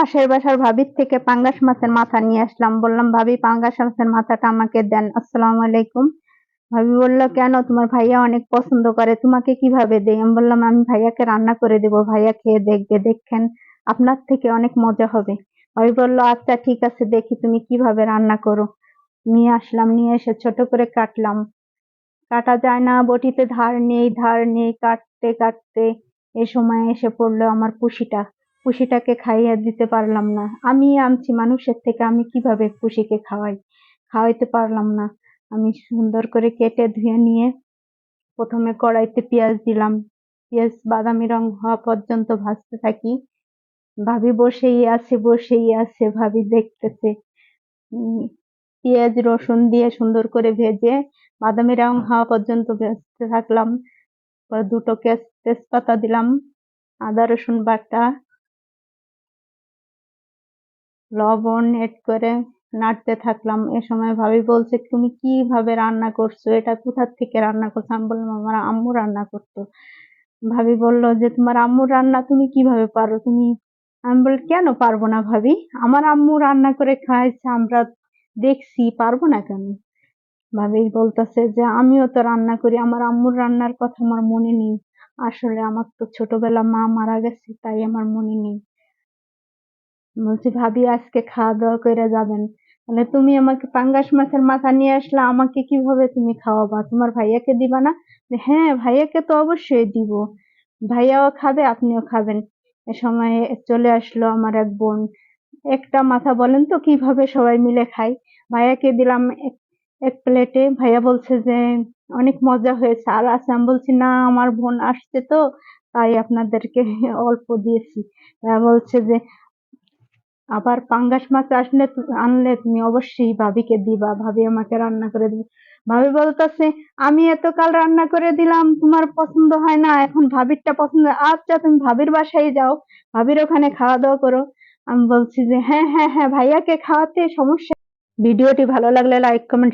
পাশের বাসার ভাবির থেকে পাঙ্গাস মাছের মাথা নিয়ে আসলাম। বললাম, ভাবি পাঙ্গাস মাছের মাথাটা আমাকে দেন। আসসালামু আলাইকুম। ভাবি বলল, কেন? তোমার ভাইয়া অনেক পছন্দ করে, তোমাকে কিভাবে দেই? আমি বললাম, আমি ভাইয়াকে রান্না করে দেবো, ভাইয়া খেয়ে দেখবে, দেখেন আপনার থেকে অনেক মজা হবে। ভাবি বলল, আচ্ছা ঠিক আছে, দেখি তুমি কিভাবে রান্না করো। নিয়ে আসলাম, নিয়ে এসে ছোট করে কাটলাম। কাটা যায় না, বটিতে ধার নেই, কাটতে কাটতে এ সময় এসে পড়লো আমার পুষিটা। পুষিটাকে খাইয়ে দিতে পারলাম না। আমি আনছি মানুষের থেকে, আমি কিভাবে পুষিকে খাওয়াইতে পারলাম না। আমি সুন্দর করে কেটে ধুয়ে নিয়ে প্রথমে কড়াইতে পেঁয়াজ দিলাম। পেঁয়াজ বাদামি রং হওয়া পর্যন্ত ভাজতে থাকি। ভাবি বসেই আছে, ভাবি দেখতেছে। পেঁয়াজ রসুন দিয়ে সুন্দর করে ভেজে বাদামি রং হওয়া পর্যন্ত ভাজতে থাকলাম। পরে দুটো তেজপাতা দিলাম, আদা রসুন বাটা, লবণ এড করে নাড়তে থাকলাম। এ সময় ভাবি বলছে, তুমি কিভাবে রান্না করছো, এটা কোথা থেকে রান্না করছো? আমি বললাম, আমার আম্মু রান্না করতো। ভাবি বলল যে, তোমার আম্মুর রান্না তুমি কিভাবে পারো? আমি বলি, কেন পারবো না ভাবি, আমার আম্মু রান্না করে খাইছে, আমরা দেখছি, পারবো না কেন? ভাবি বলতেছে যে, আমিও তো রান্না করি, আমার আম্মুর রান্নার কথা আমার মনে নেই। আসলে আমার তো ছোটবেলা মা মারা গেছে, তাই আমার মনে নেই। বলছি, ভাবি আজকে খাওয়া দাওয়া করে যাবেন? মানে তুমি আমাকে পাঙ্গাস মাছের মাথা নিয়ে আসলে, আমাকে কিভাবে তুমি খাওয়াবা? তোমার ভাইয়াকে দিবা না? হ্যাঁ, ভাইয়াকে তো অবশ্যই দিব, ভাইয়াও খাবে, আপনিও খাবেন। এ সময় চলে আসলো আমার এক বোন। একটা মাথা বলেন তো কিভাবে সবাই মিলে খাই। ভাইয়াকে দিলাম এক এক প্লেটে। ভাইয়া বলছে যে, অনেক মজা হয়েছে, আর আছে? আমি বলছি, না, আমার বোন আসছে তো, তাই আপনাদেরকে অল্প দিয়েছি। ভাইয়া বলছে যে, আবার পাঙ্গাস মাছ আনলে তুমি অবশ্যই ভাবিকে দিবা, ভাবি আমাকে রান্না করে দিবে। ভাবি বলতেছে, আমি এতকাল রান্না করে দিলাম, তোমার পছন্দ হয় না, এখন ভাবিরটা পছন্দ। আচ্ছা, তুমি ভাবির বাসায় যাও, ভাবির ওখানে খাওয়া দাওয়া করো। আমি বলছি যে, হ্যাঁ হ্যাঁ হ্যাঁ, ভাইয়াকে খাওয়াতে সমস্যা। ভিডিওটি ভালো লাগলে লাইক কমেন্ট